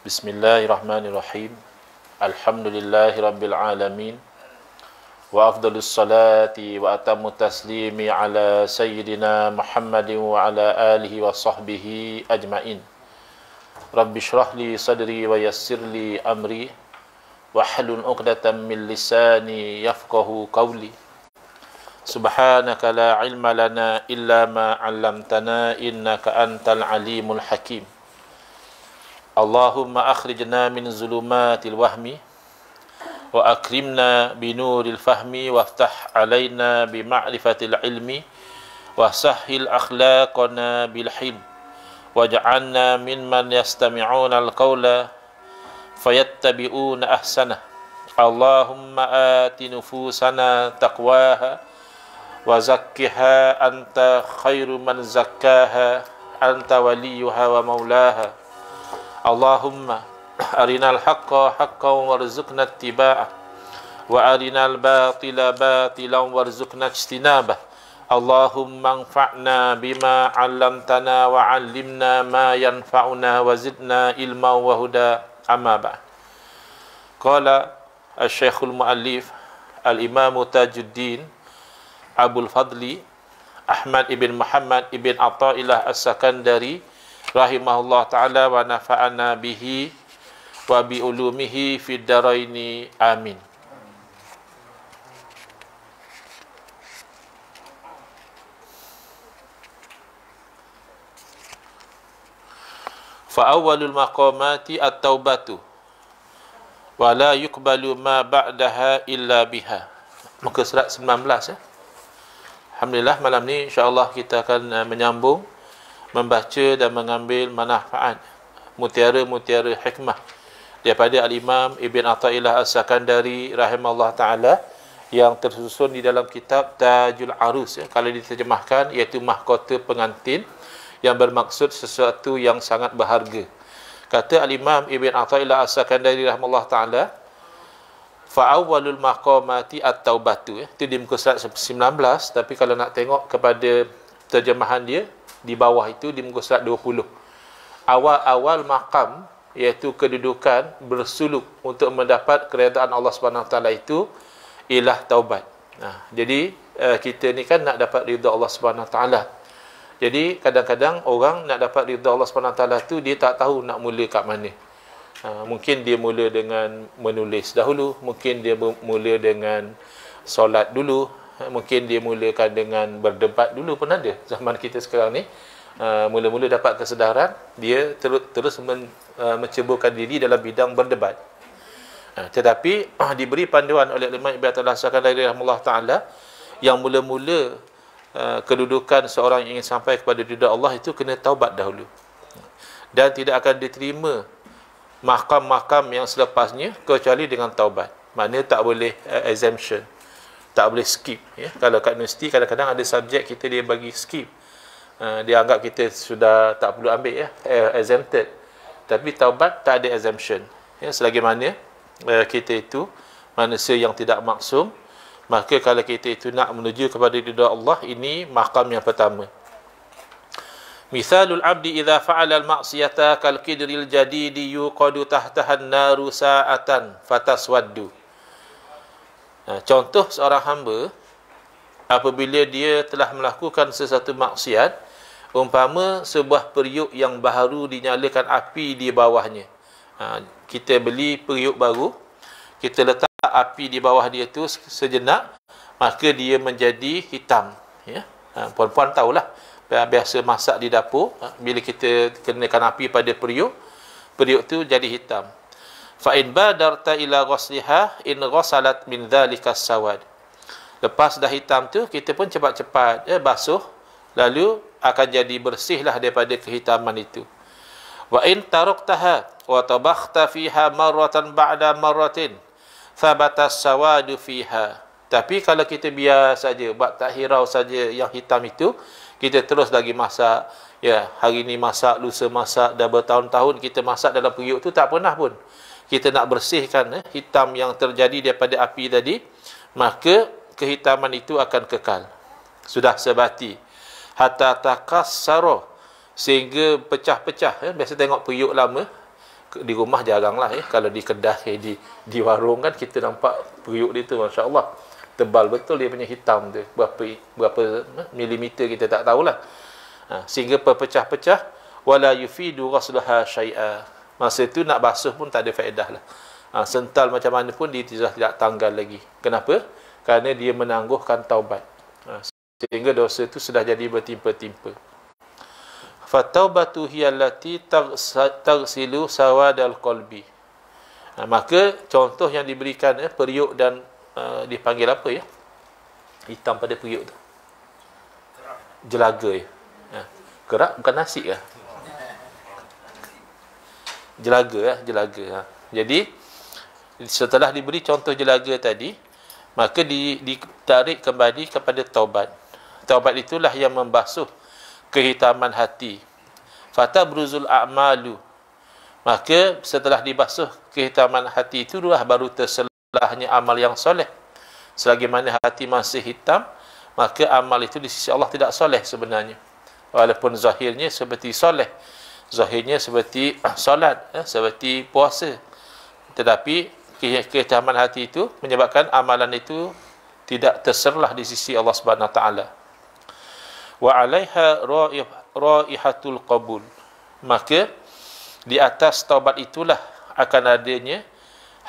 Bismillahirrahmanirrahim. Alhamdulillahi rabbil alamin. Wa afdalus salati wa atammu taslimi ala sayyidina Muhammadin wa ala alihi wa sahbihi ajmain. Rabbi shrah li sadri wa yassir li amri wahlul 'uqdatam min lisani yafqahu qawli. Subhanaka la ilma lana illa ma 'allamtana innaka antal alimul hakim. Allahumma akhrijna min zulumatil wahmi wa akrimna binuril fahmi waftah alaina bima'rifatil ilmi wa sahhil akhlaqana bil hilm waj'alna mimman yastami'una al-qawla fayattabi'una ahsanah. Allahumma ati nufusana taqwaha wa zakkiha anta khairu man zakkaha anta waliyuha wa maulaha. Allahumma arinal haqqa haqqan warzuqna ittiba'ah wa arinal batila batilan warzuqna ijtinabah. Allahumma anfa'na bima 'allamtana wa 'allimna ma yanfa'una wa zidna ilman wa huda. Amma ba'd. Qala asy-Syekhul Mu'allif Al-Imam Tajuddin Abul Fadli Ahmad ibn Muhammad ibn Athaillah As-Sakandari rahimahullah ta'ala wa nafa'ana bihi wa bi ulumihi fid daraini amin. Fa awwalul maqamati at-taubatu wa la yuqbalu ma ba'daha illa biha. Muka surat 19 ya. Alhamdulillah malam ni insya-Allah kita akan menyambung membaca dan mengambil manfaat mutiara-mutiara hikmah daripada Al-Imam Ibn Athaillah As-Sakandari rahimahullah ta'ala yang tersusun di dalam kitab Tajul Arus ya. Kalau diterjemahkan iaitu mahkota pengantin, yang bermaksud sesuatu yang sangat berharga. Kata Al-Imam Ibn Athaillah As-Sakandari rahimahullah ta'ala, fa'awwalul maqamati at-taubatu ya. Itu di muka surat 19, tapi kalau nak tengok kepada terjemahan dia di bawah itu di muka surat 20. Awal-awal maqam iaitu kedudukan bersuluk untuk mendapat keredaan Allah Subhanahu taala itu ialah taubat. Jadi kita ni kan nak dapat ridha Allah Subhanahu taala. Jadi kadang-kadang orang nak dapat ridha Allah Subhanahu taala tu dia tak tahu nak mula kat mana. Mungkin dia mula dengan menulis dahulu, mungkin dia mula dengan solat dulu, mungkin dia mulakan dengan berdebat dulu pun ada. Zaman kita sekarang ni mula-mula dapat kesedaran, dia terus menceburkan diri dalam bidang berdebat. Tetapi diberi panduan oleh Imam Ibn Athaillah As-Sakandari rahimahullah ta'ala yang mula-mula kedudukan seorang yang ingin sampai kepada ridha Allah itu kena taubat dahulu, dan tidak akan diterima mahkam-mahkam yang selepasnya kecuali dengan taubat. Maknanya tak boleh exemption, tak boleh skip ya. Kalau kat universiti kadang-kadang ada subjek kita dia bagi skip, dia anggap kita sudah tak perlu ambil ya, exempted. Tapi taubat tak ada exemption ya. Selagi mana kita itu manusia yang tidak maksum, maka kalau kita itu nak menuju kepada ridha Allah, ini mahkam yang pertama. Misalul abdi idza fa'ala al-ma'siyata kal qidril jadidi yuqadu tahtaha an-naru sa'atan fataswaddu. Contoh seorang hamba apabila dia telah melakukan sesuatu maksiat, umpama sebuah periuk yang baru dinyalakan api di bawahnya. Kita beli periuk baru, kita letak api di bawah dia tu sejenak, maka dia menjadi hitam ya. Puan-puan tahulah, biasa masak di dapur, bila kita kenakan api pada periuk tu jadi hitam. Fa in badarta ila ghasliha in ghasalat min dhalika sawad. Lepas dah hitam tu, kita pun cepat-cepat basuh, lalu akan jadi bersihlah daripada kehitaman itu. Wa in taraktaha wa tabakhta fiha marratan ba'da marratin thabata sawadu fiha. Tapi kalau kita biar saja, buat tak hirau saja yang hitam itu, kita terus lagi masak ya, hari ni masak, lusa masak, dah bertahun-tahun kita masak dalam periuk tu, tak pernah pun kita nak bersihkan hitam yang terjadi daripada api tadi, maka kehitaman itu akan kekal, sudah sebati. Hatta takassara, sehingga pecah-pecah. Biasa tengok periuk lama, di rumah jarang lah kalau di kedai, di warung kan kita nampak periuk dia tu, Masya Allah, tebal betul dia punya hitam tu, berapa milimeter kita tak tahulah. Sehingga perpecah-pecah, wala yufidu ghasluha syai'a. Masa tu nak basuh pun tak ada faedah lah. Sental macam mana pun dia tidak tanggal lagi. Kenapa? Kerana dia menangguhkan taubat. Sehingga dosa itu sudah jadi bertimpa-timpa. Fataubatu hiyallati taghsilu sawadal qalbi. Maka contoh yang diberikan periuk dan dipanggil apa ya? Hitam pada periuk tu. Jelaga ya. Kerak bukan nasi ke? Jelaga jelaga. Jadi setelah diberi contoh jelaga tadi, maka ditarik kembali kepada taubat. Taubat itulah yang membasuh kehitaman hati. Fatabruzul a'malu. Maka setelah dibasuh kehitaman hati itu baru terselahnya amal yang soleh. Selagi mana hati masih hitam, maka amal itu di sisi Allah tidak soleh sebenarnya. Walaupun zahirnya seperti soleh, zahirnya seperti solat, seperti puasa, tetapi kehitaman hati itu menyebabkan amalan itu tidak terserlah di sisi Allah Subhanahu Wa Taala. Wa 'alaiha raihatul qabul. Maka di atas taubat itulah akan adanya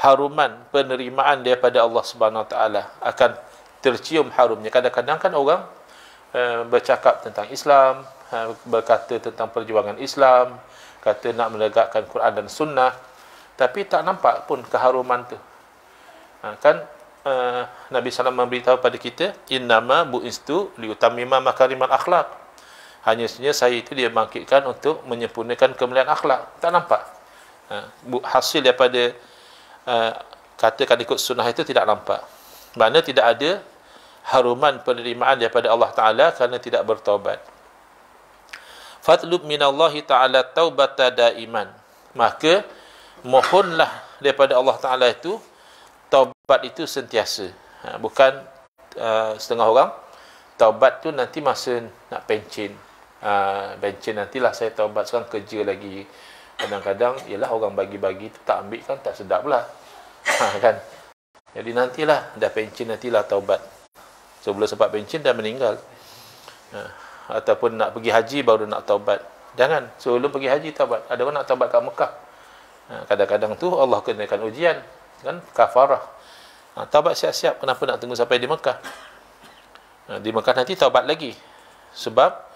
haruman penerimaan daripada Allah Subhanahu Wa Taala, akan tercium harumnya. Kadang-kadang kan orang bercakap tentang Islam, berkata tentang perjuangan Islam, kata nak menegakkan Quran dan Sunnah, tapi tak nampak pun keharuman tu. Nabi SAW memberitahu pada kita, innama bu'istu liutammima makarimal akhlak. Hanya saja saya itu dia bangkitkan untuk menyempurnakan kemuliaan akhlak. Tak nampak. Hasil daripada katakan ikut sunnah itu tidak nampak. Mana tidak ada haruman penerimaan daripada Allah Ta'ala kerana tidak bertaubat. Fatlub minallahi ta'ala taubata daiman. Maka mohonlah daripada Allah Ta'ala itu taubat itu sentiasa. Bukan setengah orang taubat tu nanti masa nak pencen. Pencen nantilah saya taubat, sekarang kerja lagi. Kadang-kadang ialah orang bagi-bagi tu tak ambil kan, tak sedap pula. Kan? Jadi nantilah dah pencen, nantilah taubat. Sebelum sempat pencen dah meninggal. Ataupun nak pergi haji baru nak taubat. Jangan sebelum pergi haji taubat. Ada orang nak taubat kat Mekah. Kadang-kadang tu Allah kenakan ujian, kan, kafarah. Taubat siap-siap, kenapa nak tunggu sampai di Mekah? Di Mekah nanti taubat lagi. Sebab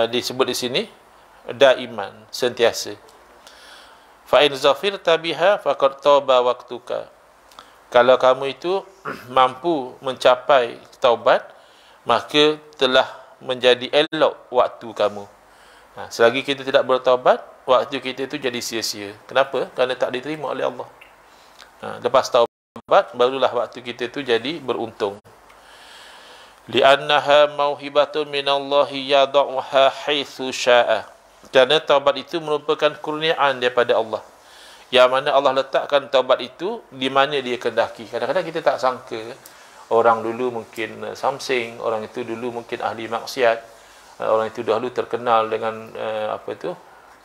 disebut di sini daiman, sentiasa. Fa in zafirta biha faqad tauba waqtuka. Kalau kamu itu mampu mencapai taubat, maka telah menjadi elok waktu kamu. Selagi kita tidak bertaubat, waktu kita itu jadi sia-sia. Kenapa? Kerana tak diterima oleh Allah. Lepas taubat, barulah waktu kita itu jadi beruntung. Li'annaha mauhibatun minallahi yada'uha haitsu sya'a. Kerana taubat itu merupakan kurniaan daripada Allah, yang mana Allah letakkan taubat itu di mana dia kehendaki. Kadang-kadang kita tak sangka, orang dulu mungkin samsing, orang itu dulu mungkin ahli maksiat, orang itu dahulu terkenal dengan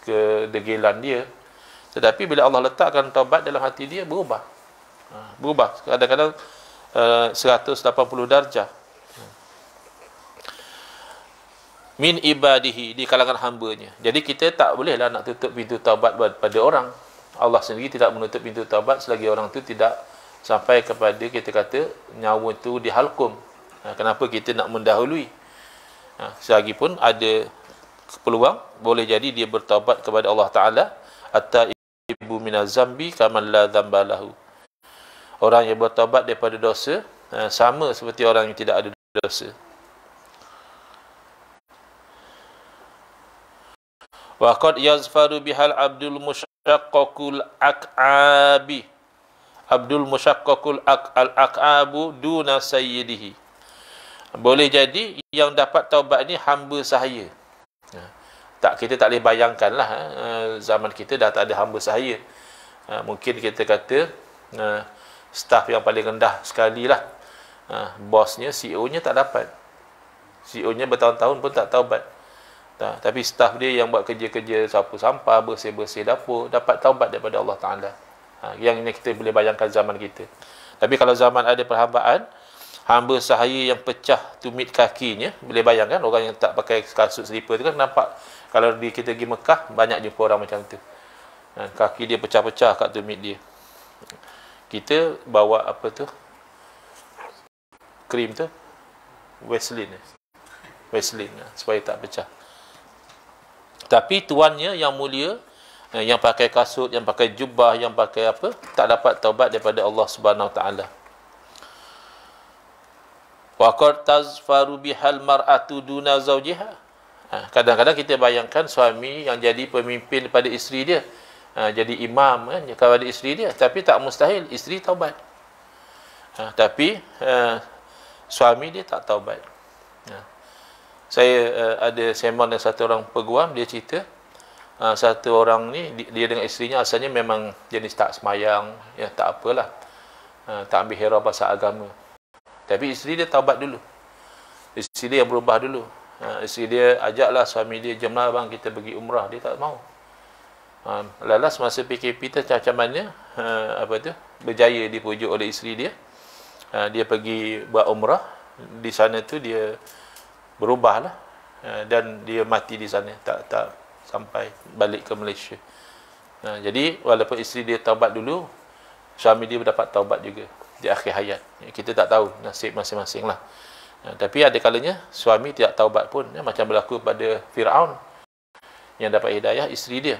kedegilan dia. Tetapi bila Allah letakkan taubat dalam hati dia, berubah. Berubah. Kadang-kadang 180 darjah. Min ibadihi, di kalangan hambanya. Jadi kita tak bolehlah nak tutup pintu taubat pada orang. Allah sendiri tidak menutup pintu taubat selagi orang tu tidak sampai kepada kita kata nyawa itu dihalkum. Kenapa kita nak mendahului? Selagi pun ada peluang, boleh jadi dia bertaubat kepada Allah Ta'ala. Atta ibu minaz zambi kaman la dzambalahu. Orang yang bertaubat daripada dosa sama seperti orang yang tidak ada dosa. Wa qad yazfaru bihal abdul musyaqqaqul aqabi. Abdul musyaqqaqul al-aqabu duna sayyidihi. Boleh jadi yang dapat taubat ni hamba sahaya. Kita tak boleh bayangkanlah zaman kita dah tak ada hamba sahaya. Mungkin kita kata staf yang paling rendah sekali lah, bosnya, CEO-nya tak dapat. CEO-nya bertahun-tahun pun tak taubat. Tapi staf dia yang buat kerja-kerja sapu sampah, bersih-bersih dapur, dapat taubat daripada Allah Ta'ala. Yang ini kita boleh bayangkan zaman kita. Tapi kalau zaman ada perhambaan, hamba sahaya yang pecah tumit kakinya, boleh bayangkan orang yang tak pakai kasut selipar tu kan nampak, kalau kita pergi Mekah, banyak jumpa orang macam tu. Kaki dia pecah-pecah kat tumit dia. Kita bawa apa tu? Krim tu? Vaseline, supaya tak pecah. Tapi tuannya yang mulia, yang pakai kasut, yang pakai jubah, yang pakai apa, tak dapat taubat daripada Allah Subhanahu Wa Taala. Wa qad tazfaru bihal mar'atu duna zawjiha. Kadang-kadang kita bayangkan suami yang jadi pemimpin pada isteri dia, jadi imam kan kepada isteri dia, tapi tak mustahil isteri taubat. Tapi suami dia tak taubat. Saya ada sembang dengan satu orang peguam, dia cerita satu orang ni, dia dengan isterinya asalnya memang jenis tak semayang, ya tak apalah, tak ambil hirau pasal agama. Tapi isteri dia taubat dulu, isteri dia yang berubah dulu. Isteri dia ajaklah suami dia, jomlah bang kita pergi umrah, dia tak mau. Lalas masa PKP tu macam mana berjaya dipujuk oleh isteri dia. Dia pergi buat umrah di sana tu, dia berubahlah, dan dia mati di sana, tak sampai balik ke Malaysia. Jadi walaupun isteri dia taubat dulu, suami dia mendapat taubat juga di akhir hayat. Kita tak tahu nasib masing-masing lah. Tapi ada kalanya suami tidak taubat pun, macam berlaku pada Firaun yang dapat hidayah isteri dia.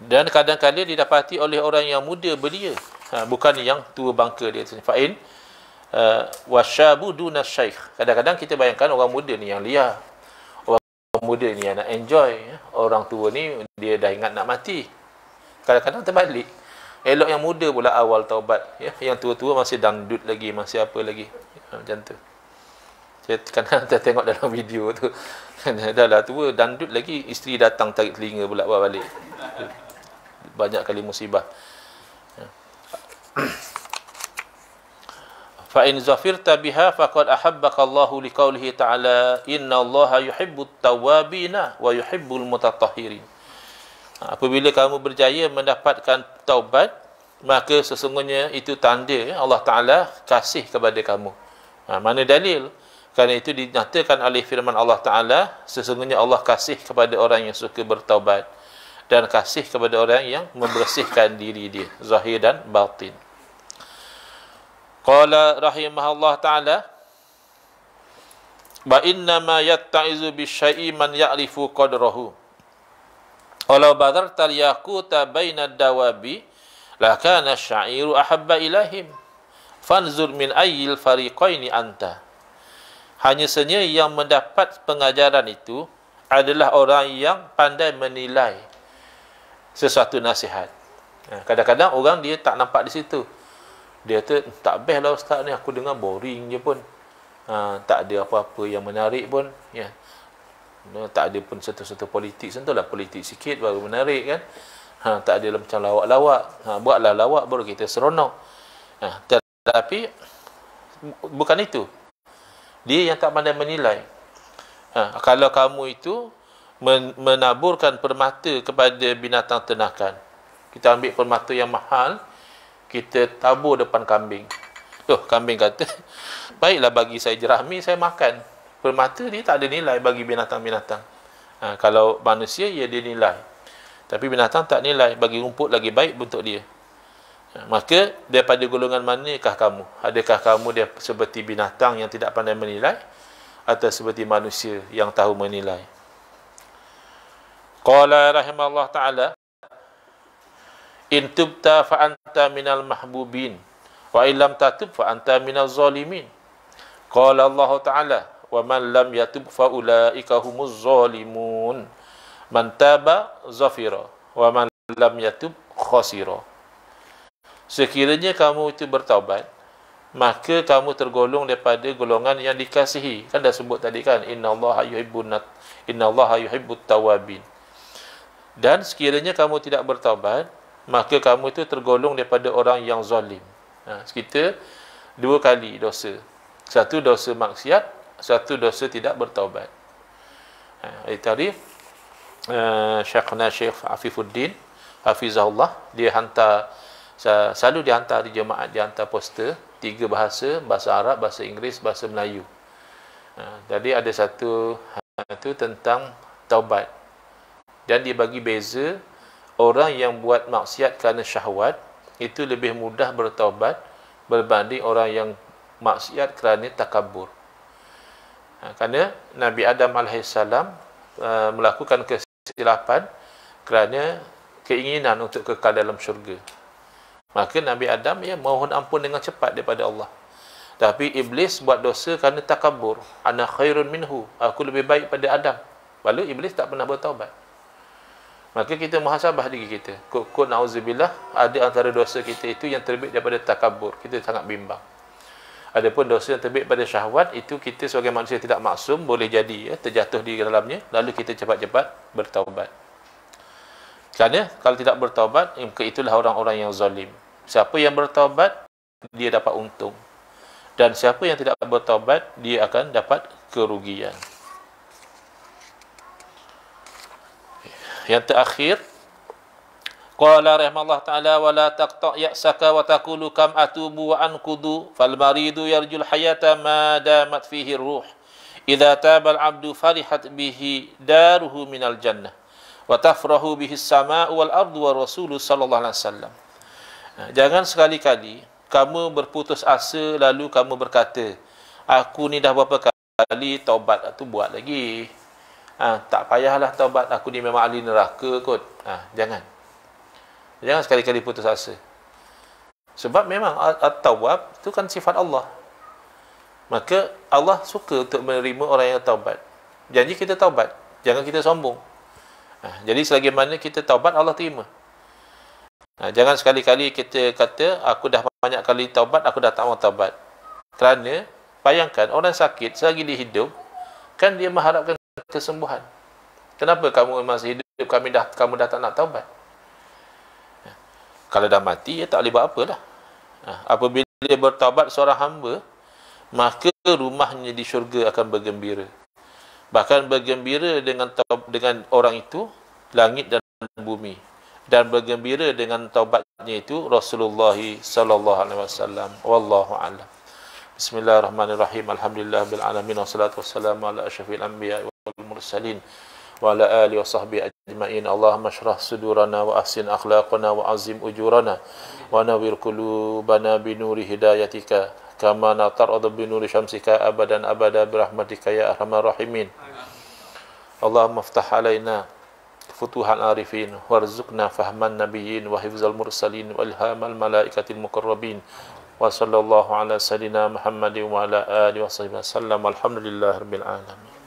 Dan kadang-kadang didapati oleh orang yang muda belia, bukan yang tua bangka dia. Fa'in wasyabu duna syaikh. Kadang-kadang kita bayangkan orang muda ni yang liar, orang muda ni yang nak enjoy, orang tua ni dia dah ingat nak mati. Kadang-kadang terbalik, elok yang muda pula awal taubat, yang tua-tua masih dangdut lagi, masih apa lagi, macam tu. Saya kadang-kadang tengok dalam video tu, dah lah tua dangdut lagi, isteri datang tarik telinga pula buat balik. Banyak kali musibah. Fa in zafirta biha faqad ahabbaka Allahu liqaulihi ta'ala innallaha yuhibbut tawwabina wa yuhibbul mutatahhirin. Apabila kamu berjaya mendapatkan taubat, maka sesungguhnya itu tanda Allah Ta'ala kasih kepada kamu. Mana dalil? Kerana itu dinyatakan oleh firman Allah Ta'ala, sesungguhnya Allah kasih kepada orang yang suka bertaubat dan kasih kepada orang yang membersihkan diri dia, zahir dan batin. Qala rahimahullah ta'ala, wa innama yatta'izu bisyai'i man ya'rifu qadrahu. Walau badarta al-yaquta baina ad-dawabi lakana asy-sya'iru ahabba ilaihim. Fanzur min ayyil fariqaini anta. Hanya saja yang mendapat pengajaran itu adalah orang yang pandai menilai sesuatu nasihat. Kadang-kadang orang dia tak nampak di situ. Dia tu tak best lah ustaz ni, aku dengar boring je pun. Tak ada apa-apa yang menarik pun, ya. Tak ada pun satu-satu politik, sentuhlah politik sikit baru menarik kan. Tak ada macam lawak-lawak. Buatlah lawak baru kita seronok. Tetapi bukan itu. Dia yang tak pandai menilai. Kalau kamu itu menaburkan permata kepada binatang ternakan, kita ambil permata yang mahal, kita tabur depan kambing. Kambing kata, baiklah bagi saya jerami, saya makan. Permata ni tak ada nilai bagi binatang-binatang. Kalau manusia, ya dia nilai. Tapi binatang tak nilai. Bagi rumput lagi baik untuk dia. Maka, daripada golongan manakah kamu? Adakah kamu dia seperti binatang yang tidak pandai menilai? Atau seperti manusia yang tahu menilai? Qala rahimahullah ta'ala, in tubta fa anta minal mahbubin wa illam tatub fa anta minaz zalimin. Qala Allah Ta'ala, wa man lam yatub fa ulaika humuz zalimun. Man taba zafira wa man lam yatub khasira. Sekiranya kamu itu bertaubat, maka kamu tergolong daripada golongan yang dikasihi. Kan dah sebut tadi kan, innallaha yuhibbut tawwabin. Dan sekiranya kamu tidak bertaubat, maka kamu itu tergolong daripada orang yang zalim. Kita dua kali dosa. Satu dosa maksiat, satu dosa tidak bertaubat. Itu tadi Syekhna Syekh Afifuddin Hafizahullah, dia hantar, selalu dia hantar di jemaat, dia hantar poster 3 bahasa, bahasa Arab, bahasa Inggeris, bahasa Melayu. Jadi ada satu itu tentang taubat, dan dia bagi beza orang yang buat maksiat kerana syahwat itu lebih mudah bertaubat berbanding orang yang maksiat kerana takabur. Kerana Nabi Adam AS melakukan kesilapan kerana keinginan untuk kekal dalam syurga. Maka Nabi Adam mohon ampun dengan cepat daripada Allah. Tapi Iblis buat dosa kerana takabur. Ana khairun minhu, aku lebih baik pada Adam. Lalu Iblis tak pernah bertaubat. Maka kita muhasabah diri kita. Kok na'udzubillah, ada antara dosa kita itu yang terbit daripada takabur. Kita sangat bimbang. Adapun dosa yang terbit pada syahwat, itu kita sebagai manusia tidak maksum, boleh jadi terjatuh di dalamnya, lalu kita cepat-cepat bertaubat. Kerana kalau tidak bertaubat, itulah orang-orang yang zalim. Siapa yang bertaubat, dia dapat untung. Dan siapa yang tidak bertaubat, dia akan dapat kerugian. Yang terakhir, qala rahimahullah ta'ala wa la taqta' ya'saka wa taqulu kam atubu wa anqudu fal maridu yarjul hayata ma damat fihi ruh idza taba al 'abdu farihat bihi daruhu minal jannah wa tafrahu bihi as-samaa'u wal ardu wa rasuluhu sallallahu alaihi wasallam. Jangan sekali-kali kamu berputus asa lalu kamu berkata, aku ni dah berapa kali taubat, tu buat lagi. Tak payahlah taubat, aku ni memang ahli neraka kot. Jangan sekali-kali putus asa. Sebab memang at-tawwab itu kan sifat Allah. Maka Allah suka untuk menerima orang yang taubat. Janji kita taubat, jangan kita sombong. Jadi selagi mana kita taubat, Allah terima. Jangan sekali-kali kita kata, aku dah banyak kali taubat, aku dah tak mau taubat. Kerana bayangkan orang sakit selagi dia hidup, kan dia mengharapkan kesembuhan. Kenapa kamu masih hidup, kamu dah tak nak taubat? Kalau dah mati, tak boleh buat apa dah. Apabila bertaubat seorang hamba, maka rumahnya di syurga akan bergembira. Bahkan bergembira dengan orang itu langit dan bumi, dan bergembira dengan taubatnya itu Rasulullah sallallahu alaihi wasallam. Wallahu a'lam. Bismillahirrahmanirrahim. Alhamdulillahirabbil alamin wassalatu wassalamu ala asyrafil anbiya'i wal mursalin wa ala alihi wa sahbihi ajma'in. Allahumma shrah sudurana wa ahsin akhlaqana wa azim ujurana wa nawwir qulubana bi nuri hidayatika kama nataradu bi nuri syamsika abadan abada bi rahmatika ya arhamar rahimin. Allahumma iftah alaina futuhal arifin warzuqna fahman nabiyyin wa hifzal mursalin wa ilhamal malaikatil muqarrabin wa sallallahu ala sayyidina Muhammadin wa ala alihi wa sahbihi wasallam. Alhamdulillahirabbil alamin.